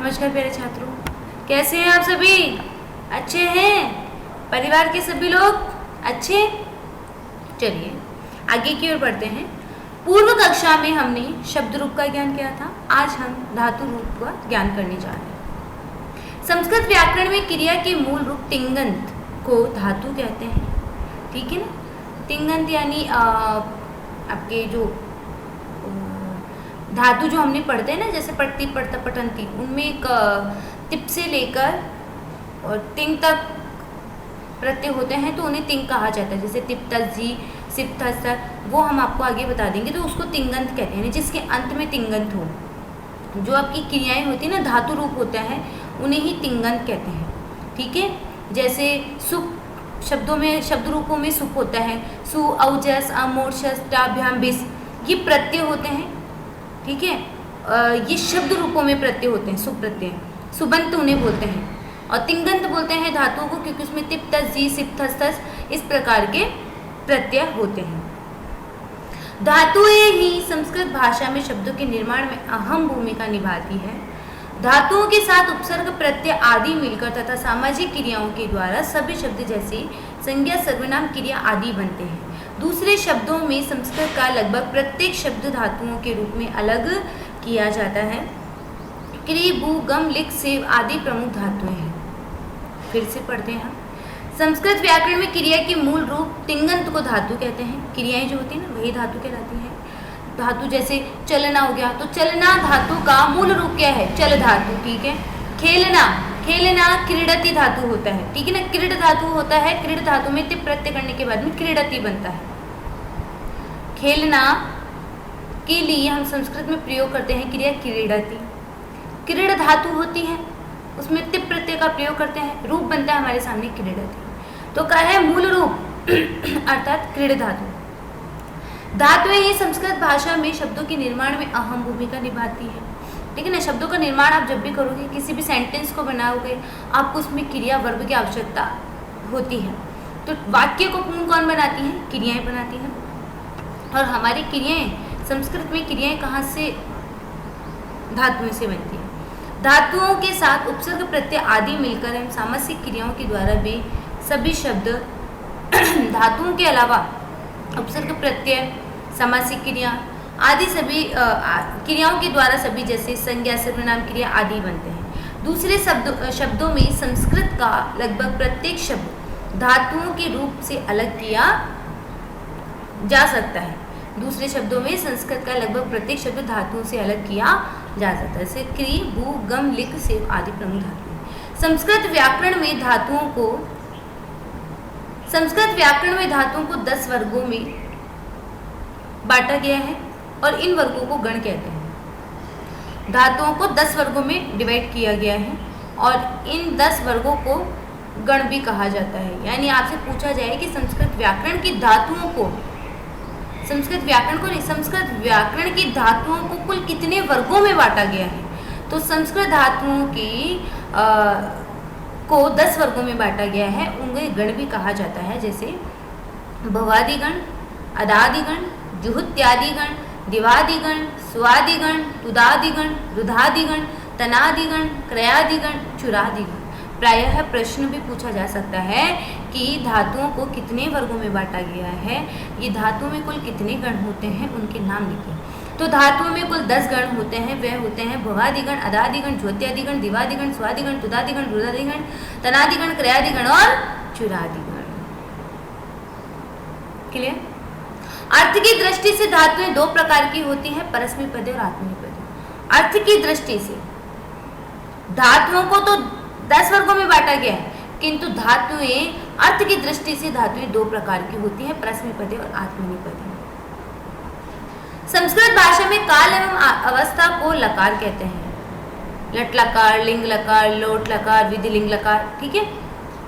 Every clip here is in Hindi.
नमस्कार प्यारे छात्रों, कैसे हैं आप सभी? अच्छे हैं? परिवार के सभी लोग अच्छे? चलिए आगे की ओर बढ़ते हैं। पूर्व कक्षा में हमने शब्द रूप का ज्ञान किया था। आज हम धातु रूप का ज्ञान करने जा रहे हैं। संस्कृत व्याकरण में क्रिया के मूल रूप तिङन्त को धातु कहते हैं। ठीक है ना? तिङन्त यानी आपके जो धातु जो हमने पढ़ते हैं ना, जैसे पट्टी पड़ता पटंती, उनमें एक तिप से लेकर और तिंग तक प्रत्यय होते हैं तो उन्हें तिंग कहा जाता है। जैसे तिप तस जी, सिप थस तक, वो हम आपको आगे बता देंगे। तो उसको तिङन्त कहते हैं, जिसके अंत में तिङन्त हो। जो आपकी क्रियाएं होती हैं ना, धातु रूप होता है, उन्हें ही तिङन्त कहते हैं। ठीक है? जैसे सुप शब्दों में, शब्द रूपों में सुप होता है। सु, औजस, अमूर्छस, टाभ्याम, बिस, ये प्रत्यय होते हैं। ठीक है? ये शब्द रूपों में प्रत्यय होते हैं। सुप प्रत्यय, सुबंत उन्हें बोलते हैं। और तिङन्त बोलते हैं धातुओं को, क्योंकि उसमें तिप तस जी, सिप थस थस इस प्रकार के प्रत्यय होते हैं। धातुएं ही संस्कृत भाषा में शब्दों के निर्माण में अहम भूमिका निभाती है। धातुओं के साथ उपसर्ग, प्रत्यय आदि मिलकर तथा सामाजिक क्रियाओं के द्वारा सभी शब्द जैसे संज्ञा, सर्वनाम, क्रिया आदि बनते हैं। दूसरे शब्दों में संस्कृत का लगभग प्रत्येक शब्द धातुओं के रूप में अलग किया जाता है। क्रि, भू, गम, लिक, सेव आदि प्रमुख धातुएं हैं। फिर से पढ़ते हैं हम। संस्कृत व्याकरण में क्रिया के मूल रूप तिङन्त को धातु कहते हैं। क्रियाएं जो होती हैं ना, वही धातु कहलाती हैं। धातु जैसे चलना हो गया, तो चलना धातु का मूल रूप क्या है? चल धातु। ठीक है? खेलना, खेलना क्रीडति धातु होता है। ठीक है ना? क्रीड धातु होता है। क्रीड धातु में तिप प्रत्यय करने के बाद में क्रीडति बनता है। खेलना के लिए हम संस्कृत में प्रयोग करते हैं क्रिया क्रीडति। क्रीड धातु होती है, उसमें तिप प्रत्यय का प्रयोग करते हैं, रूप बनता है हमारे सामने क्रीडति। तो क्या है? मूल रूप अर्थात क्रीड धातु। धातुएं ही संस्कृत भाषा में शब्दों के निर्माण में अहम भूमिका निभाती है। ठीक है ना? शब्दों का निर्माण आप जब भी करोगे, किसी भी सेंटेंस को बनाओगे, आपको उसमें क्रिया वर्ब की आवश्यकता होती है। तो वाक्य को पूर्ण कौन बनाती है? क्रियाएं बनाती हैं। और हमारी क्रियाएं, संस्कृत में क्रियाएं कहाँ से? धातुओं से बनती है। धातुओं के साथ उपसर्ग, प्रत्यय आदि मिलकर हम सामासिक क्रियाओं के द्वारा भी सभी शब्द धातुओं के अलावा उपसर्ग, प्रत्यय, सामासिक क्रिया आदि सभी क्रियाओं के द्वारा सभी जैसे संज्ञा, सर्वनाम, क्रिया आदि बनते हैं। दूसरे शब्दों में संस्कृत का लगभग प्रत्येक शब्द धातुओं के रूप से अलग किया जा सकता है। दूसरे शब्दों में संस्कृत का लगभग प्रत्येक शब्द धातुओं से अलग किया जा सकता है। जैसे क्रि, भू, गम, लिक, सेव आदि प्रमुख धातु। संस्कृत व्याकरण में धातुओं को 10 वर्गों में बांटा गया है और इन वर्गों को गण कहते हैं। धातुओं को 10 वर्गों में डिवाइड किया गया है और इन 10 वर्गों को गण भी कहा जाता है। यानी आपसे पूछा जाए कि संस्कृत व्याकरण की धातुओं को, संस्कृत व्याकरण की धातुओं को कुल कितने वर्गों में बांटा गया है? तो संस्कृत धातुओं की को 10 वर्गों में बांटा गया है। उन्हें गण भी कहा जाता है, जैसे भवादिगण, अदादिगण, जुहुत्यादिगण, दिवादिगण, स्वादिगण, तुदादिगण, रुधादिगण, तनादिगण, क्रयादिगण, चुरादिगण। प्रायः प्रश्न भी पूछा जा सकता है कि धातुओं को कितने वर्गों में बांटा गया है, ये धातुओं में कुल कितने गण होते हैं, उनके नाम लिखिए। तो धातुओं में कुल 10 गण होते हैं। वे होते हैं भवादिगण, अदादिगण, ज्योत्यादिगण, दिवादिगण, स्वादिगण, तुदादिगण, रुदादिगण, तनादिगण, क्रयादिगण और चुरादिगण। क्लियर? अर्थ की दृष्टि से धातुएं 2 प्रकार की होती हैं, परस्मैपदी और आत्मनेपदी। अर्थ की दृष्टि से धातुओं को तो 10 वर्गों में बांटा गया है, किंतु धातुएं, अर्थ की दृष्टि से धातुएं 2 प्रकार की होती हैं, परस्मैपदी और आत्मनेपदी। संस्कृत भाषा में काल एवं अवस्था को लकार कहते हैं। लट लकार, लिंग लकार, लोट लकार, विधि लिंग लकार। ठीक है?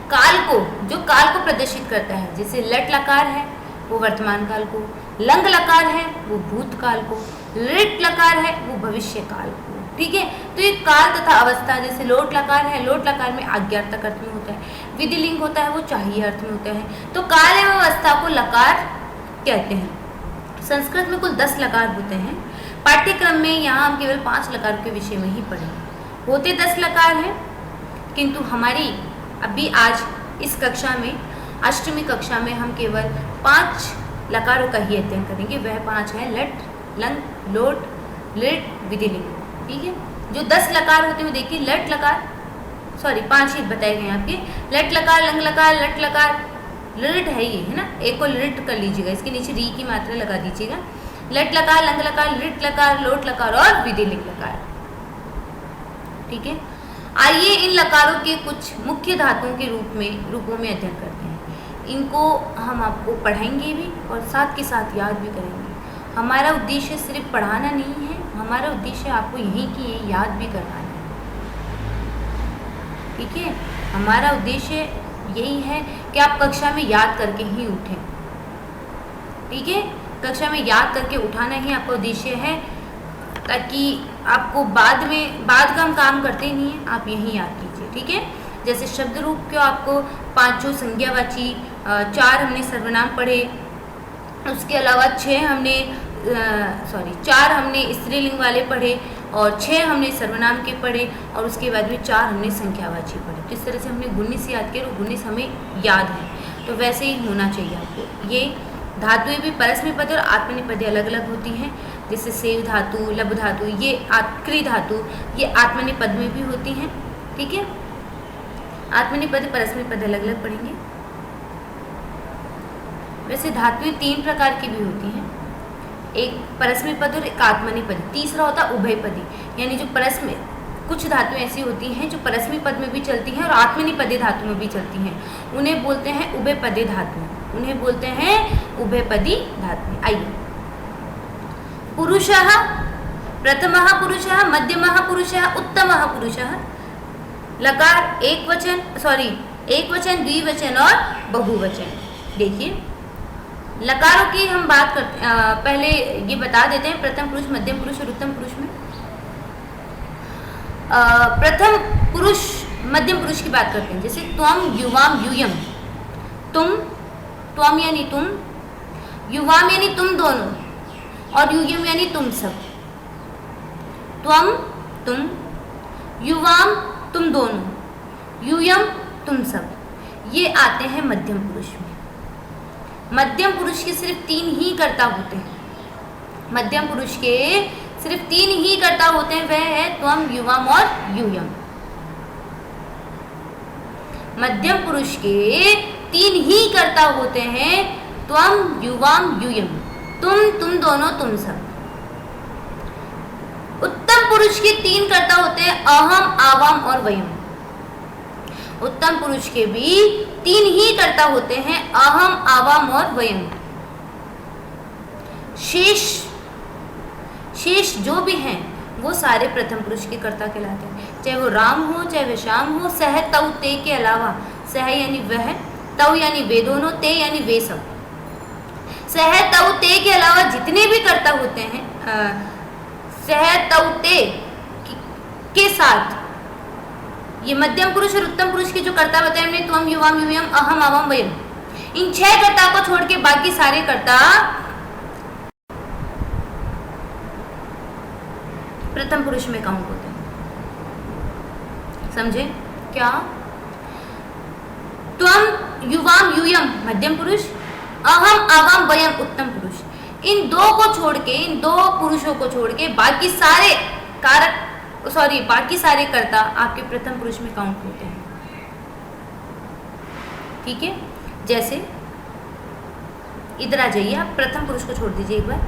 काल को, जो काल को प्रदर्शित करता है, जैसे लट लकार है वो वर्तमान काल को, लंग लकार है वो भूतकाल को, लिट लकार है वो भविष्य काल को। ठीक है? तो ये काल तथा अवस्था, जैसे लोट लकार है, लोट लकार में आज्ञार्थक अर्थ में होता है, विधि लिंग होता है वो चाहिए अर्थ में होता है। तो काल एवं अवस्था को लकार कहते हैं। संस्कृत में कुल 10 लकार होते हैं। पाठ्यक्रम में यहाँ हम केवल 5 लकार के विषय में ही पढ़ेंगे। होते 10 लकार हैं, किंतु हमारी अभी आज इस कक्षा में, अष्टमी कक्षा में, हम केवल 5 लकारों का ही अध्ययन करेंगे। वह 5 हैं लट, लंग, लोट, लिट, विधिलिंग। ठीक है, जो 10 लकार होते हैं देखिए, लट लकार, सॉरी 5 ही बताए गए आपके, लट लकार, लंग लकार, लट लकार, लिट है ये, है ना, एक को लिट कर लीजिएगा, इसके नीचे री की मात्रा लगा दीजिएगा। लट लकार, लंग लकार, लिट लकार, लोट लकार और विधिलिंग लकार। ठीक है, आइए इन लकारों के कुछ मुख्य धातुओं के रूपों में अध्ययन करते हैं। इनको हम आपको पढ़ाएंगे भी और साथ के साथ याद भी करेंगे। हमारा उद्देश्य सिर्फ पढ़ाना नहीं है, हमारा उद्देश्य आपको यही कि ये याद भी करवाना है। ठीक है, हमारा उद्देश्य यही है कि आप कक्षा में याद करके ही उठें। ठीक है, कक्षा में याद करके उठाना ही आपका उद्देश्य है, ताकि आपको बाद का हम काम करते ही नहीं है, आप यही याद कीजिए। ठीक है, जैसे शब्द रूप को आपको 5 संज्ञावाची, 4 हमने सर्वनाम पढ़े, उसके अलावा 4 हमने स्त्रीलिंग वाले पढ़े और 6 हमने सर्वनाम के पढ़े और उसके बाद में 4 हमने संख्यावाची पढ़े। तो इस तरह से हमने 19 याद किए और 19 हमें याद है। तो वैसे ही होना चाहिए आपको। ये धातुएं भी परस्मैपद और आत्मनेपदी अलग अलग होती हैं, जैसे सेव धातु, लब धातु, ये क्री धातु, ये आत्मनेपद में भी होती हैं। ठीक है, आत्मनेपद परस्मैपद अलग अलग पढ़ेंगे। वैसे धातुएं 3 प्रकार की भी होती हैं, एक परस्मैपद और एक आत्मनेपदी, तीसरा होता है उभयपदी, यानी जो कुछ धातुएं ऐसी होती हैं जो परस्मैपद में भी चलती हैं और आत्मनेपदी धातु में भी चलती हैं, उन्हें बोलते हैं उभयपदी धातुएं, उन्हें बोलते हैं उभयपदी धातुएं। आइए, पुरुषः, प्रथमः पुरुषः, मध्यमः पुरुषः, उत्तमः पुरुषः। लकार एक वचन, द्विवचन और बहुवचन। देखिए, लकारों की हम बात करते, पहले ये बता देते हैं प्रथम पुरुष, मध्यम पुरुष और उत्तम पुरुष में। प्रथम पुरुष, मध्यम पुरुष की बात करते हैं, जैसे त्वम, युवाम, यूयम। त्वम यानी तुम, युवाम यानी तुम दोनों और यूयम यानी तुम सब। त्वम तुम, युवाम तुम दोनों, यूयम तुम सब, ये आते हैं मध्यम पुरुष में। मध्यम पुरुष के सिर्फ 3 ही कर्ता होते हैं। मध्यम पुरुष के सिर्फ 3 ही कर्ता होते हैं, वह है त्वम, युवाम और यूयम। मध्यम पुरुष के 3 ही कर्ता होते हैं, त्वम, युवाम, यूयम, तुम दोनों, तुम सब। उत्तम पुरुष के 3 कर्ता होते हैं, अहम, आवाम और वयम। उत्तम पुरुष के भी 3 ही कर्ता होते हैं, अहम, आवाम और वयम। शेष जो भी हैं वो सारे प्रथम पुरुष के कर्ता कहलाते हैं, चाहे वो राम हो, चाहे वह श्याम हो। सह, तव, ते के अलावा, सह यानी वह, तव यानी वे दोनों, ते यानी वे सब। सह, तव, ते के अलावा जितने भी कर्ता होते हैं, सह, तव, ते के साथ ये मध्यम पुरुष और उत्तम पुरुष के जो कर्ता बताए हमने, त्वम, युवाम, यूयम, अहम, आवाम, वयम, इन 6 कर्ता को छोड़ के बाकी सारे कर्ता प्रथम पुरुष में काउंट होते हैं। समझे क्या? त्वम, युवाम, यूयम मध्यम पुरुष, अहम, आवाम, वयम उत्तम पुरुष। इन 2 को छोड़ के, इन 2 पुरुषों को छोड़ के बाकी सारे बाकी सारे कर्ता आपके प्रथम पुरुष में काउंट होते हैं। ठीक है, जैसे इधर आ जाइए, आप प्रथम पुरुष को छोड़ दीजिए एक बार,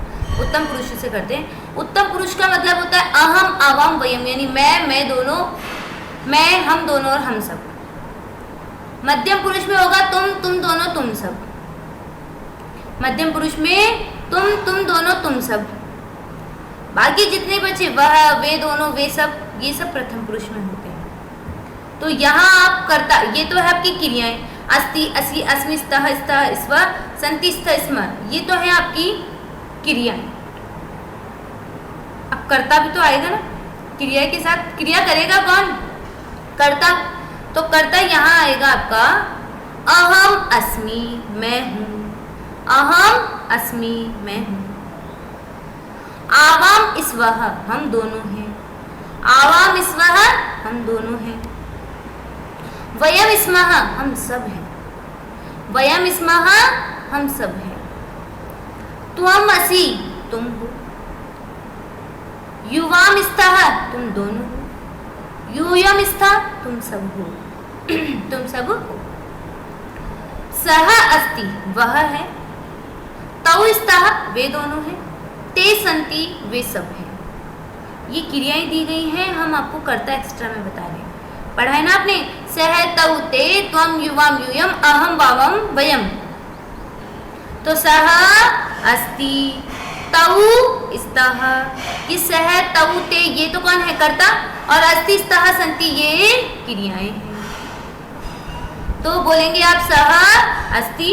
उत्तम पुरुष से करते हैं। उत्तम पुरुष का मतलब होता है अहम, आवाम, वयम, यानी मैं दोनों, मैं, हम दोनों और हम सब। मध्यम पुरुष में होगा तुम दोनों, तुम सब। मध्यम पुरुष में तुम दोनों, तुम सब। बाकी जितने बचे वह, वे दोनों, वे सब, ये सब प्रथम पुरुष में होते हैं। तो यहाँ आप कर्ता, ये तो है आपकी क्रियाएं, अस्ति, असि, अस्मि, स्तः, स्तः, स्व, सन्ति, स्थ, स्म, ये तो है आपकी क्रियाएं। अब कर्ता भी तो आएगा ना, क्रिया के साथ। क्रिया करेगा कौन? कर्ता। तो कर्ता यहाँ आएगा आपका अहम अस्मि, मैं हूँ। अहम अस्मि, मैं हूँ। आवाम, स्वः, हम दोनों हैं। आवाम, स्वः, हम दोनों हैं। वयम स्मः हम सब हैं। वयम स्मः हम सब हैं। त्वम असि तुम हो। युवाम स्तः तुम दोनों हो। यूयम स्तः तुम सब हो। तुम सब हो। सह अस्ति वह है। तौ स्तः वे दोनों हैं। ते सन्ति वे सब हैं। ये क्रियाएं दी गई हैं, हम आपको कर्ता एक्स्ट्रा में बता रहे हैं। पढ़ा है ना आपने? सह तौ ते त्वम युवाम यूयम अहम वावम वयम। तो सह अस्ति तौ स्तः, ये सह तौ ते ये तो कौन है? कर्ता, और अस्ति स्तः सन्ति ये क्रियाएं हैं। तो बोलेंगे आप सह अस्ति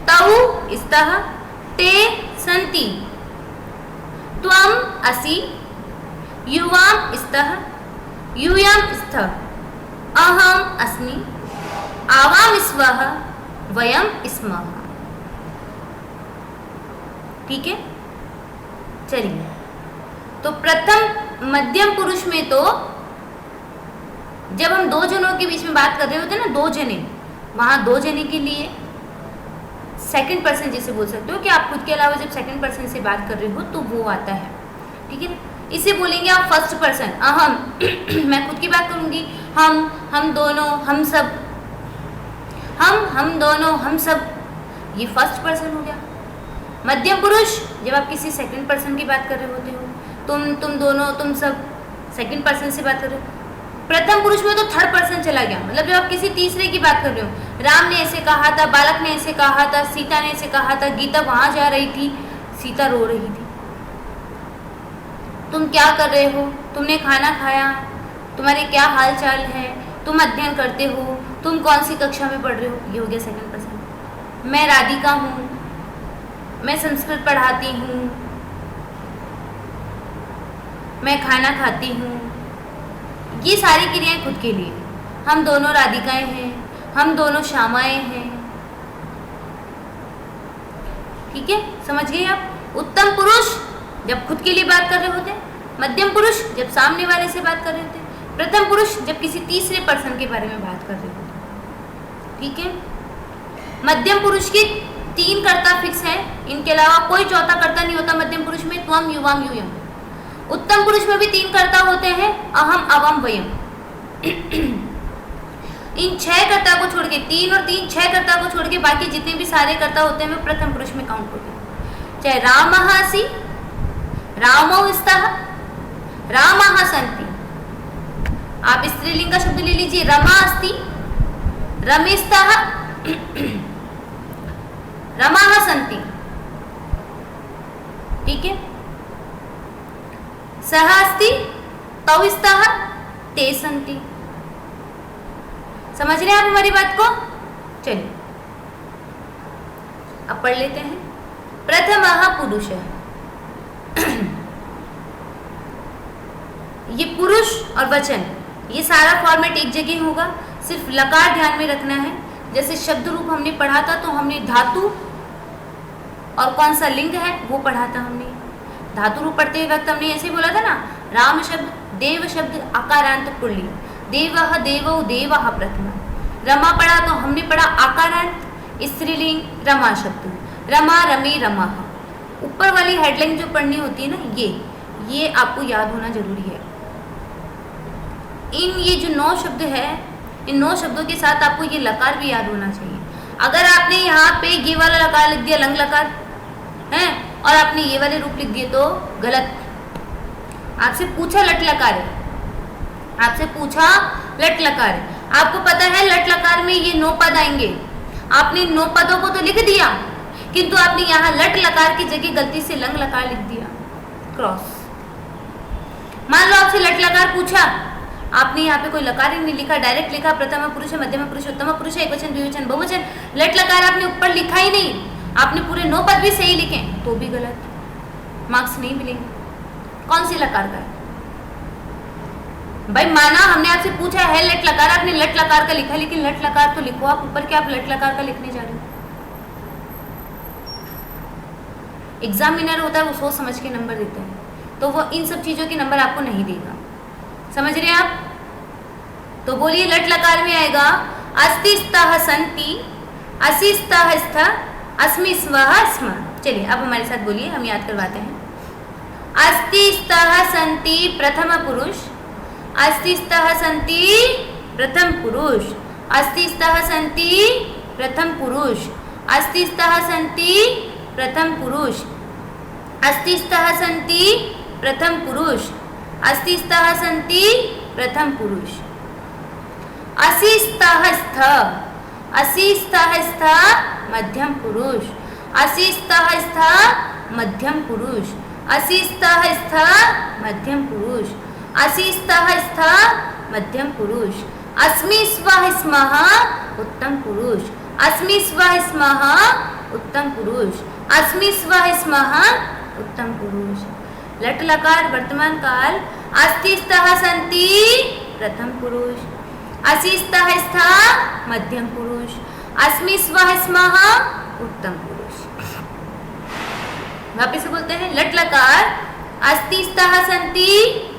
तौ स्तः ते सन्ति त्वम असि युवाम स्तः यूयम स्तः अहम अस्मि आवाम स्वः वयम स्मः। ठीक है, चलिए। तो प्रथम मध्यम पुरुष में तो जब हम दो जनों के बीच में बात कर रहे होते हैं ना, दो जने, वहां दो जने के लिए सेकंड पर्सन जैसे बोल सकते हो कि आप खुद के अलावा जब सेकंड पर्सन से बात कर रहे हो तो वो आता है। ठीक है, इसे बोलेंगे आप फर्स्ट पर्सन अहम। मैं खुद की बात करूंगी, हम दोनों, हम सब, हम दोनों, हम सब, ये फर्स्ट पर्सन हो गया। मध्यम पुरुष जब आप किसी सेकंड पर्सन की बात कर रहे होते हो, तुम दोनों, तुम सब, सेकंड पर्सन से बात कर रहे हो। प्रथम पुरुष में तो थर्ड पर्सन चला गया, मतलब जब आप किसी तीसरे की बात कर रहे हो, राम ने ऐसे कहा था, बालक ने ऐसे कहा था, सीता ने ऐसे कहा था, गीता वहां जा रही थी, सीता रो रही थी, तुम क्या कर रहे हो, तुमने खाना खाया, तुम्हारे क्या हाल चाल है, तुम अध्ययन करते हो, तुम कौन सी कक्षा में पढ़ रहे हो, ये हो गया सेकंड पर्सन। मैं राधिका हूँ, मैं संस्कृत पढ़ाती हूँ, मैं खाना खाती हूँ, ये सारी क्रियाएं खुद के लिए। हम दोनों राधिकाएं हैं, हम दोनों श्यामाएं हैं। ठीक है, समझ गए आप? उत्तम पुरुष जब खुद के लिए बात कर रहे होते हैं, मध्यम पुरुष जब सामने वाले से बात कर रहे होते हैं, प्रथम पुरुष जब किसी तीसरे पर्सन के बारे में बात कर रहे होते हैं। ठीक है, मध्यम पुरुष के 3 कर्ता फिक्स हैं, इनके अलावा कोई चौथा कर्ता नहीं होता मध्यम पुरुष में, त्वम युवाम यूयम। उत्तम पुरुष में भी 3 कर्ता होते हैं, अहम अवम वयम। इन 6 कर्ता को छोड़ के, 3 और 3 6 कर्ता को छोड़ के बाकी जितने भी सारे कर्ता होते हैं वे प्रथम पुरुष में काउंट होते हैं। चाहे रामः असि, रामौ स्तः, रामाः सन्ति। आप स्त्रीलिंग का शब्द ले लीजिए, रमा अस्ति, रमे स्तः, रमाः सन्ति। ठीक है, सह अस्ति तौ स्तः ते सन्ति। समझ रहे हैं आप हमारी बात को? चलिए अब पढ़ लेते हैं। प्रथमः पुरुषः। ये पुरुष और वचन, ये सारा फॉर्मेट एक जगह होगा, सिर्फ लकार ध्यान में रखना है। जैसे शब्द रूप हमने पढ़ा था तो हमने धातु और कौन सा लिंग है वो पढ़ा था हमने। धातु रूप पढ़ते वक्त हमने ऐसे बोला था ना, राम शब्द, देव शब्द, आकारांत पुल्लिंग, देवः देवौ देवः प्रथमा। रमा पढ़ा तो हमने पढ़ा आकारांत स्त्रीलिंग, रमा शब्द, रमा रमे रमाः। ऊपर वाली हेडलाइन जो पढ़नी होती है ना, ये आपको याद होना जरूरी है। ये जो 9 शब्द है, इन 9 शब्दों के साथ आपको ये लकार भी याद होना चाहिए। अगर आपने यहाँ पे ये वाला लकार लिख दिया, लंग लकार है, और आपने ये वाले रूप लिख दिए तो गलत। आपसे पूछा लट लकार है, आपसे पूछा लट लकार है, आपको पता है लट लकार में ये 9 पद आएंगे, आपने 9 पदों को तो लिख दिया, किंतु आपने यहाँ लट लकार की जगह गलती से लंग लकार लिख दिया, क्रॉस। मान लो आपसे लट लकार पूछा, आपने यहाँ पे कोई लकार ही नहीं लिखा, डायरेक्ट लिखा प्रथम पुरुष है, मध्यम पुरुष, उत्तम पुरुष है, एकवचन द्विवचन बहुवचन, लट लकार आपने ऊपर लिखा ही नहीं, आपने पूरे 9 पद भी सही लिखे तो भी गलत, मार्क्स नहीं मिलेंगे। कौन सी लकार का है भाई? माना हमने आपसे पूछा है लट लकार, आपने लट लकार का लिखा, लेकिन लट लकार तो लिखो आप ऊपर, क्या आप लट लकार का लिखने जा रहे हो? एग्जामिनर होता है वो सोच समझ के नंबर देता है, तो वो इन सब चीजों के नंबर आपको नहीं देगा। समझ रहे हैं आप? तो बोलिए लट लकार में आएगा अस्ति स्तः सन्ति, असि स्तः स्थ, अस्मि स्वः स्म। चलिए अब हमारे साथ बोलिए, हम याद करवाते हैं। अस्ति स्तः सन्ति प्रथम पुरुष, अस्ति स्तः सन्ति प्रथम पुरुष, अस्ति स्तः सन्ति प्रथम पुरुष, अस्ति स्तः सन्ति प्रथम पुरुष, अस्ति स्तः सन्ति प्रथम पुरुष, अस्ति स्तः सन्ति प्रथम पुरुष। असि स्तः स्थ, असि स्तः स्थ मध्यम पुरुष, असि स्तः स्थ मध्यम पुरुष, असि स्तः स्थ मध्यम पुरुष, असि स्तः स्थ मध्यम पुरुष। अस्मि स्वः स्मः उत्तम पुरुष, अस्मि स्वः स्मः उत्तम पुरुष, अस्मि स्वः स्मः उत्तम पुरुष। लट लकार वर्तमान काल अस्ति स्तः सन्ति प्रथम पुरुष, असि स्तः स्थ मध्यम पुरुष, अस्मि स्वः स्मः उत्तम पुरुष। वापिस से बोलते हैं लट लकार अस्ति स्तः सन्ति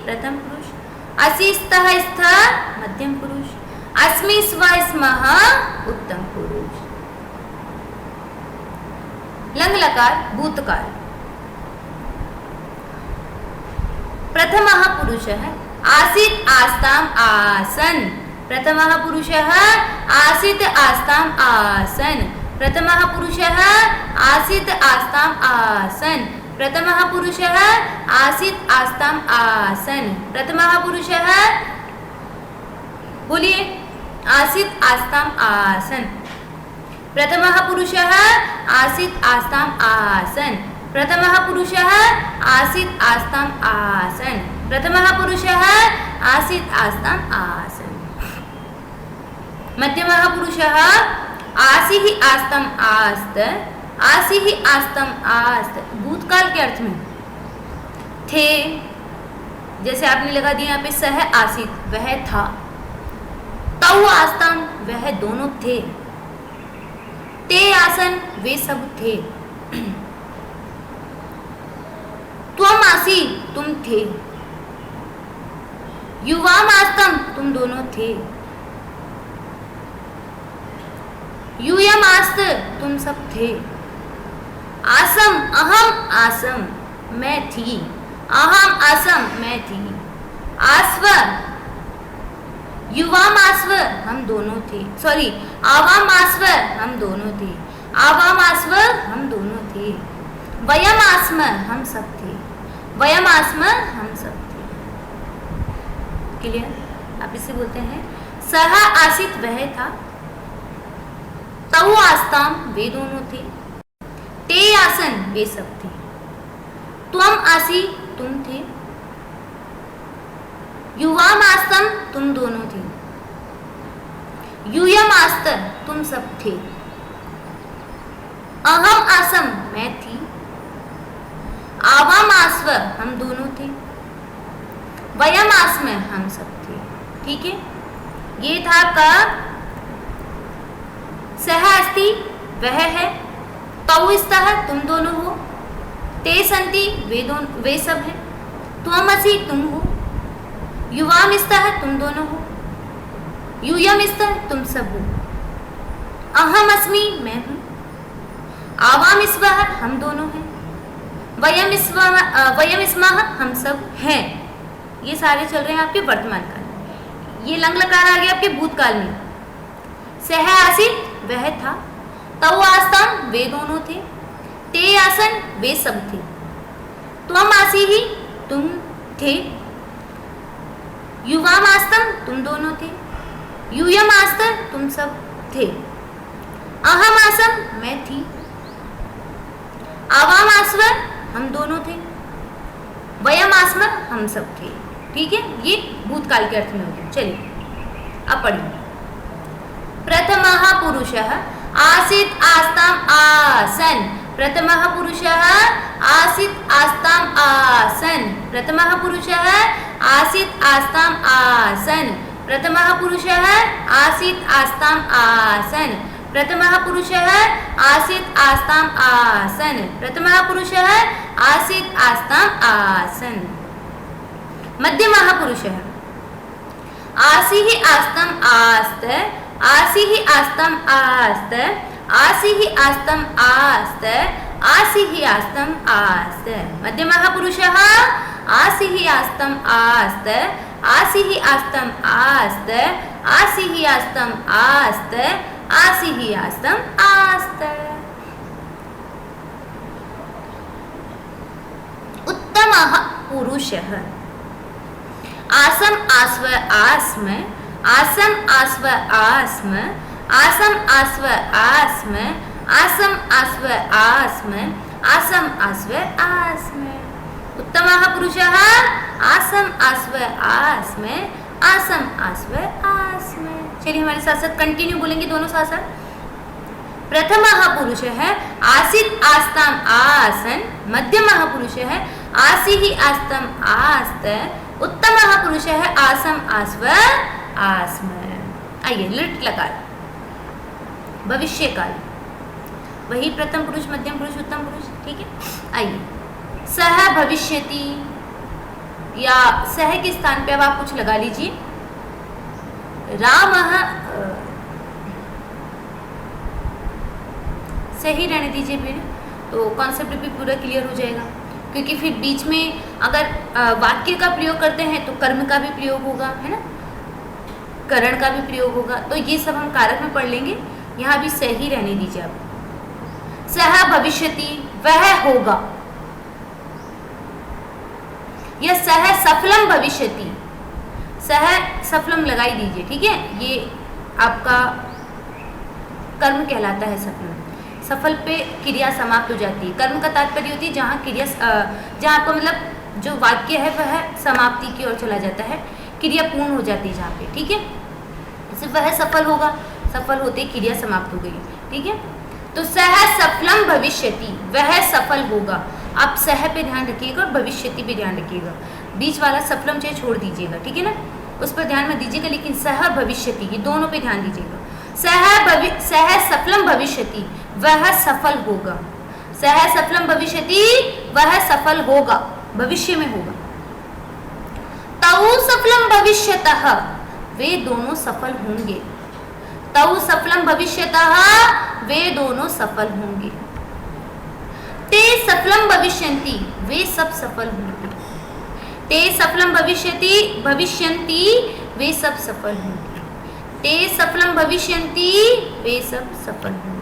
प्रथम पुरुष, असि स्तः स्थ मध्यम पुरुष, अस्मि स्वः स्मः उत्तम पुरुष। लंग लकार भूतकाल प्रथमः पुरुषः आसीत् आस्ताम् आसन्, प्रथमः पुरुषः आसीत् आस्ताम् आसन्, प्रथमः पुरुषः आसीत् आस्ताम् आसन्, प्रथमः पुरुषः आसीत् आस्ताम् आसन्, प्रथमः पुरुषः बोलिए आसीत् आस्ताम् आसन्, प्रथमः पुरुषः आसीत् आस्ताम् आसन्, प्रथमः पुरुषः आसीत् आस्ताम् आसन्, प्रथमः पुरुषः आसीत् आस्ताम् आसन्। मध्यमः पुरुषः आसिः आस्तम् आस्त, आसिः आस्तम् आस्त भूतकाल के अर्थ में थे। जैसे आपने लगा दिया यहाँ पे सह आसित वह था, तौ आस्ताम वह दोनों थे, ते आसन वे सब थे, त्वम आसी तुम थे, युवाम आस्तम तुम दोनों थे, यूयम आस्त तुम सब थे, आसम अहम आसम मैं थी, अहम आसम मैं थी, आस्व युवाम आस्व हम दोनों थे, सॉरी आवाम आस्व हम दोनों थे, आवाम आस्व हम दोनों थे, वयम आस्म हम सब थे, वयम आस्म हम सब थे। क्लियर? आप इसे बोलते हैं सह आसित वह था, तौ आस्ताम वे दोनों थे, ते आसन वे सब थे, त्वम आसी तुम थे, युवाम आस्तम तुम दोनों थे, यूयम आस्त तुम सब थे, अहम आसम मैं थी, आवाम आस्व हम दोनों थे, वयम आस्म हम सब थे। ठीक है, ये था आपका सह अस्ति वह है, तौ स्तः तुम दोनों हो, ते सन्ति वे सब है, त्वम असि तुम हो, युवाम स्तः तुम दोनों हो, यूयम स्तः तुम सब हो, अहम अस्मि मैं हूँ, आवाम स्वः हम दोनों हैं, वयम स्मः हम सब हैं। ये सारे चल रहे हैं आपके वर्तमान काल। ये लंग लकार आ गया आपके भूतकाल में, सह आसित वह था, तौ आस्ताम वे दोनों थे, ते आसन वे सब थे, त्वम आसी ही तुम थे, युवाम आस्तम तुम दोनों थे, यूयम आस्तर तुम सब थे, अहम आसम मैं थी, आवाम आस्व हम दोनों थे, वयम आस्म हम सब थे। ठीक है, ये भूतकाल के अर्थ में हो गया। चलिए अब पढ़िए। प्रथमः पुरुषः आसीत् आस्ताम् आसन्, प्रथमः पुरुषः आसीत् आस्ताम् आसन्, प्रथमः पुरुषः आसीत् आस्ताम् आसन्, प्रथमः पुरुषः आसीत् आस्ताम् आसन्, प्रथमः पुरुषः आसीत् आस्ताम् आसन्, प्रथमः पुरुषः आसीत् आस्ताम् आसन्। मध्यमः पुरुषः आसिः आस्तं आस्त, आसिः आस्तं आस्त, आसिः आस्तं आस्त, आसिः आस्तं आस्त। मध्यमः पुरुषः आसिः आस्तं आस्त, आसिः आस्तं आस्त, आसिः आस्तं आस्त, आसिः आस्तं आस्त। उत्तमः पुरुषः आसम आस्व आस्म, आसम आस्व आस्म, आसम आस्व आस्म, आसम आस्व आस्म, आसम आस्व आस्म। उत्तमः पुरुषः आसम आस्व आस्म, आसम आस्व आस्म। चलिए हमारे साथ साथ कंटिन्यू बोलेंगे दोनों साथ साथ। प्रथमः पुरुषः आसीत् आस्ताम् आसन, मध्यमः पुरुषः आसिः आस्तं आस्त, उत्तमः पुरुषः आसम आस्व आस्म। आइए लिट लगा भविष्य काल, वही प्रथम पुरुष, मध्यम पुरुष, उत्तम पुरुष, ठीक है। आइए सह भविष्यति, या सह के स्थान पे अब आप कुछ लगा लीजिए। रामः, सही रहने दीजिए फिर, तो कॉन्सेप्ट भी पूरा क्लियर हो जाएगा। क्योंकि फिर बीच में अगर वाक्य का प्रयोग करते हैं तो कर्म का भी प्रयोग होगा, है ना, करण का भी प्रयोग होगा, तो ये सब हम कारक में पढ़ लेंगे। यहाँ भी सही रहने दीजिए आप। सह भविष्यति, वह होगा, या सह सफलम भविष्यति, सह सफलम लगाई दीजिए, ठीक है। ये आपका कर्म कहलाता है सफलम। सफल पे क्रिया समाप्त हो जाती है। कर्म का तात्पर्य होती है जहाँ क्रिया, जहाँ आपका मतलब जो वाक्य है वह समाप्ति की ओर चला जाता है, क्रिया पूर्ण हो जाती है जहाँ पे, ठीक है। जैसे वह सफल होगा, सफल होते क्रिया समाप्त हो गई, ठीक है। तो सह सफलम भविष्यति, वह सफल होगा। आप सह पे ध्यान रखिएगा और भविष्यति पे ध्यान रखिएगा, बीच वाला सफलम चाहे छोड़ दीजिएगा, ठीक है ना, उस पर ध्यान मत दीजिएगा। लेकिन सह भविष्यति, ये दोनों पे ध्यान दीजिएगा। सह सफलम भविष्यति, वह सफल होगा। सह सफलम भविष्यति, वह सफल होगा, भविष्य में होगा। तौ सफलम भविष्यतः, वे दोनों सफल होंगे। तौ सफलम भविष्यतः, वे दोनों सफल होंगे। ते सफलम भविष्यन्ति, वे सब सफल होंगे। ते सफलम भविष्यन्ति, वे सब सफल होंगे। ते सफलम भविष्यन्ति, वे सब सफल होंगे।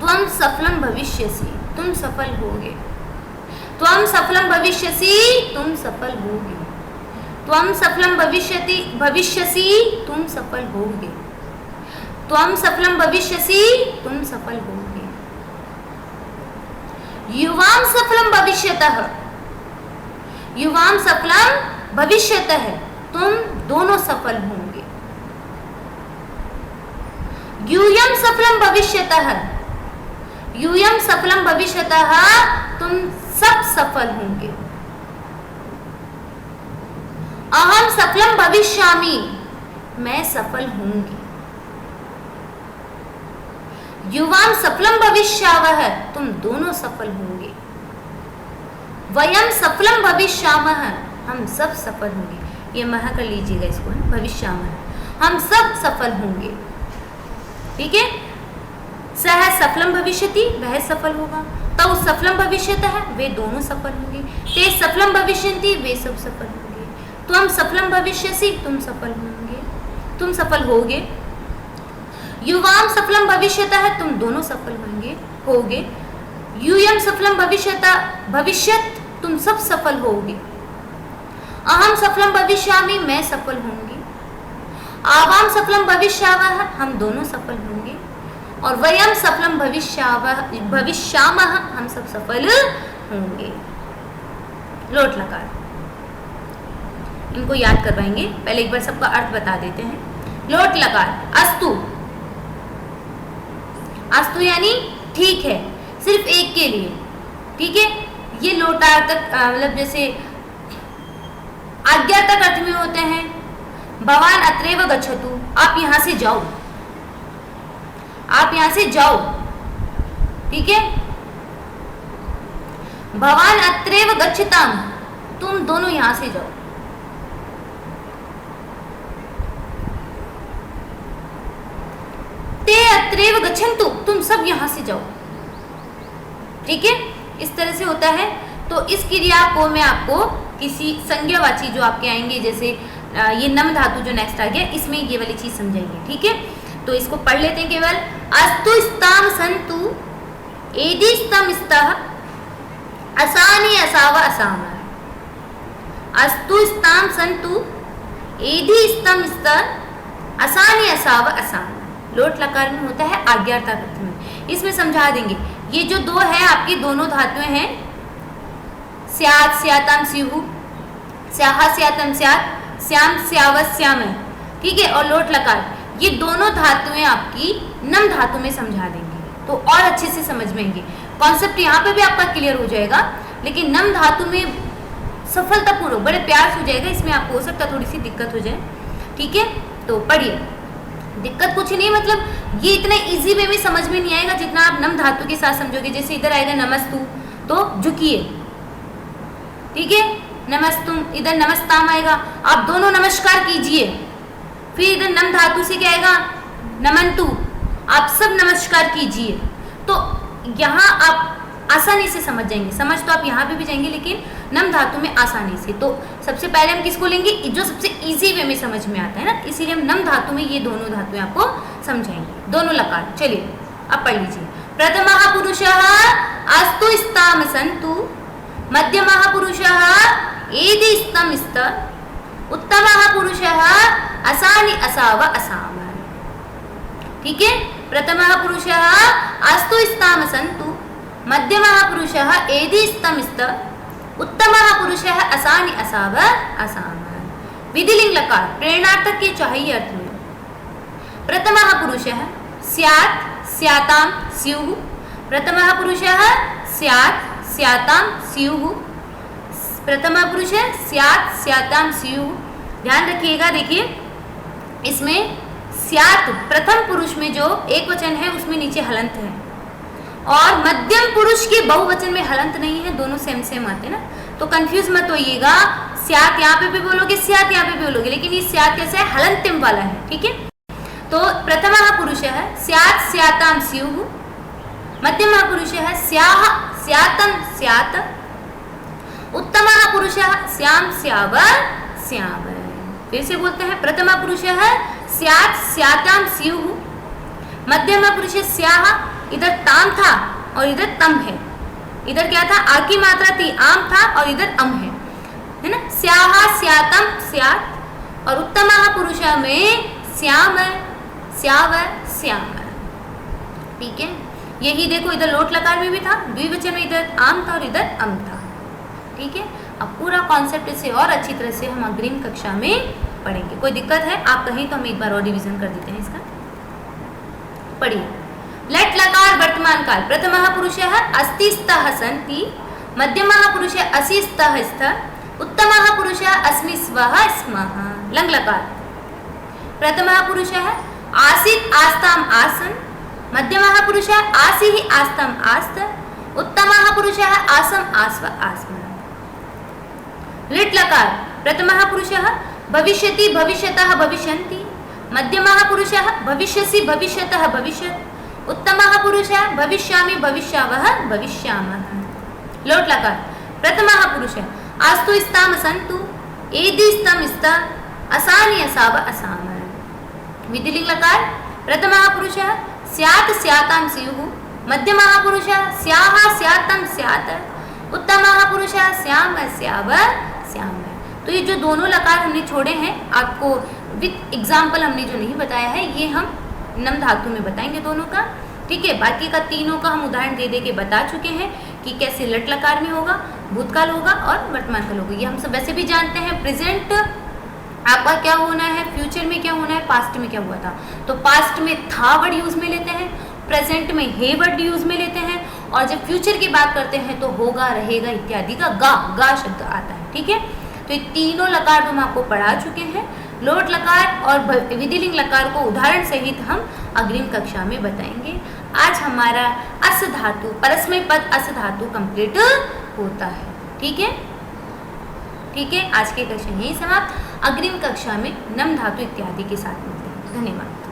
त्वं सफलम भविष्यसि, तुम सफल होगे। त्वं सफलम भविष्यसि, तुम सफल होगे। त्वं सफलम भविष्यसि, तुम सफल होगे। त्वं सफलम भविष्यसि, तुम सफल होगे। युवां सफलम भविष्यतः, युवां सफलम भविष्यतः, तुम दोनों सफल होंगे। यूयं सफलम भविष्यतः, यूयं सफलम भविष्यतः, तुम सब सफल होंगे। अहम सफलम भविष्यामि, मैं सफल होंगी। युवां सफलम भविष्यावः, तुम दोनों सफल होंगे। वयं सफलम भविष्यामः, हम सब सफल होंगे। ये मह कर लीजिएगा इसको, भविष्यामः, हम सब सफल होंगे, ठीक है। सह सफलम भविष्यति, वह सफल होगा। तौ सफलम भविष्यतः, वे दोनों सफल होंगे। ते सफलम भविष्यन्ति, वे सब सफल होंगे। त्वं सफलम भविष्यसि, तुम सफल होंगे, तुम सफल होगे। युवां सफलम भविष्यतः, तुम दोनों सफल होगे। यूयं सफलम भविष्यत, तुम सब सफल होगे। अहम सफलम भविष्यामि, मैं सफल होंगी। आवाम सफलम भविष्यावः, हम दोनों सफल होंगे। और वयम सफलम भविष्यामः, हम सब सफल होंगे। लोट लकार, इनको याद करवाएंगे। पहले एक बार सबका अर्थ बता देते हैं। लोट लकार, अस्तु, अस्तु यानी ठीक है, सिर्फ एक के लिए, ठीक है। ये लोटार्थक मतलब जैसे आज्ञार्थक अर्थ में होते हैं। भवान अत्रैव गच्छतु, आप यहां से जाओ, आप यहां से जाओ, ठीक है। भवान अत्रैव गच्छताम, तुम दोनों यहां से जाओ। सर्वत्रैव गच्छन्तु, तुम सब यहाँ से जाओ। ठीक है, इस तरह से होता है। तो इस क्रिया को मैं आपको किसी संज्ञावाची जो आपके आएंगे, जैसे ये नम धातु जो नेक्स्ट आ गया, इसमें ये वाली चीज समझाएंगे। ठीक है, तो इसको पढ़ लेते हैं केवल। अस्तु स्ताम संतु एदि स्तम स्तः असानि असाव असाम। अस्तु स्ताम संतु एदि स्तम स्तः असानि असाव असाम। लोट लकार में होता है आज्ञार्था अर्थ में। इसमें समझा देंगे, ये जो दो है आपकी दोनों धातुएं हैं, स्यात् स्याताम स्युः, स्याहा स्यातम स्यात्, श्याम स्यावत श्याम है। ठीक है, और लोट लकार ये दोनों धातुएं आपकी नम धातु में समझा देंगे, तो और अच्छे से समझ में आएंगे। कॉन्सेप्ट यहाँ पे भी आपका क्लियर हो जाएगा, लेकिन नम धातु में सफलतापूर्वक बड़े प्यार से हो जाएगा। इसमें आपको हो सकता है थोड़ी सी दिक्कत हो जाए। ठीक है, तो पढ़िए। दिक्कत कुछ नहीं, मतलब ये इतना इजी वे में समझ में नहीं आएगा जितना आप नम धातु के साथ समझोगे। जैसे इधर आएगा नमस्तु, तो झुकिए। ठीक है, नमस्तुम, इधर नमस्ताम आएगा, आप दोनों नमस्कार कीजिए। फिर इधर नम धातु से क्या आएगा, नमंतु, आप सब नमस्कार कीजिए। तो यहाँ आप आसानी से समझ जाएंगे। समझ तो आप यहाँ पे भी जाएंगे, लेकिन नम धातु में आसानी से। तो सबसे पहले हम किसको लेंगे, जो सबसे इजी वे में समझ में आता है ना, इसीलिए हम नम धातु में ये दोनों धातुएं आपको समझाएंगे, दोनों लकार। चलिए अब पढ़ लीजिए। प्रथमः पुरुषः अस्तु स्ताम संतु, मध्यमः पुरुषः एदि स्तम स्तः, उत्तमः पुरुषः असानि असाव असाम। ठीक है, प्रथमः पुरुषः अस्तु स्ताम संतु, मध्यमः पुरुषः एदि स्तम स्तः, उत्तमः पुरुषः असानि असाव असाम। विधिलिंग लकार प्रेरणार्थक के चाहिए अर्थ में। प्रथमः पुरुषः स्यात् स्याताम स्युः, प्रथमः पुरुषः स्यात् स्याताम स्युः, प्रथमा पुरुष है स्यात् स्याताम स्युः। ध्यान रखिएगा, देखिए इसमें स्यात् प्रथम पुरुष में जो एक वचन है उसमें नीचे हलंत है, और मध्यम पुरुष के बहुवचन में हलंत नहीं है, दोनों सेम सेम आते हैं ना। तो कंफ्यूज मत होइएगा, स्यात् यहाँ पे भी बोलोगे, स्यात् यहाँ पे भी बोलोगे, लेकिन ये स्यात् कैसा है, हलंतिम वाला है। ठीक है, तो प्रथमः पुरुष है स्यात् स्याताम स्युः, मध्यमः पुरुष है स्याः स्यातम स्यात्, उत्तमः पुरुषः स्याम स्याव स्याम। फिर से बोलते हैं, प्रथमा पुरुष है स्यात् स्याताम स्युः, मध्यमा पुरुष स्याह, इधर ताम था और इधर तम है। इधर क्या था, आ की मात्रा थी, आम था, और इधर अम है ना। स्याह स्यातम स्यात्, और उत्तमः पुरुष में श्याम स्याव श्याम। ठीक है, यही देखो इधर लोट लकार में भी था, द्विवचन में इधर आम था और इधर अम था। ठीक है, अब पूरा कॉन्सेप्ट इसे और अच्छी तरह से हम अग्रिम कक्षा में पढ़ेंगे। कोई दिक्कत है आप कहें तो हम एक बार और रिवीजन कर देते हैं इसका। पढ़िए। लट लकार वर्तमान काल। प्रथमः पुरुषः अस्ति स्तः सन्ति, मध्यमः पुरुषः असि स्तः स्तः, उत्तमः पुरुषः अस्मि स्वः स्मः। लंग लकार। प्रथमः पुरुषः आसीत् आस्ताम आसन्, मध्यमः पुरुषः आसिः आस्ताम आस्त, उत्तमः पुरुषः आसम आस्व आस्म। लिट् लकार। प्रथमः पुरुषः भविष्यति भविष्यतः भविष्यन्ति, मध्यमः पुरुषः भविष्यसि भविष्यतः भविष्यत्, उत्तमः पुरुषः भविष्यामि भविष्यावः भविष्यामः। लोट लकार। प्रथमः पुरुषः अस्तु स्ताम सन्तु, एदि स्तम स्तः, असानि असाव असाम। विधिलिंग लकार। प्रथमः पुरुषः स्यात् स्याताम स्युः, मध्यमः पुरुषः स्याः स्यातम स्यात्, उत्तमः पुरुषः श्याम स्याव श्याम। तो ये जो दोनों लकार हमने छोड़े हैं, आपको विथ एग्जाम्पल हमने जो नहीं बताया है, ये हम नम धातु में बताएंगे दोनों का। ठीक है, बाकी का तीनों का हम उदाहरण दे दे के बता चुके हैं कि कैसे लट लकार में होगा, भूतकाल होगा और वर्तमान काल होगा। ये हम सब वैसे भी जानते हैं। प्रेजेंट आपका क्या होना है, फ्यूचर में क्या होना है, पास्ट में क्या हुआ था। तो पास्ट में था वर्ड यूज में लेते हैं, प्रेजेंट में हे वर्ड यूज में लेते हैं, और जब फ्यूचर की बात करते हैं तो होगा, रहेगा इत्यादि का गा शब्द आता है। ठीक है, तो ये तीनों लकार हम आपको पढ़ा चुके हैं। लोट लकार और विधिलिंग लकार को उदाहरण सहित हम अग्रिम कक्षा में बताएंगे। आज हमारा अस धातु, परस्मै पद अस धातु कंप्लीट होता है। ठीक है, ठीक है, आज की कक्षा यही समाप्त। अग्रिम कक्षा में नम धातु इत्यादि के साथ मिलते हैं। धन्यवाद।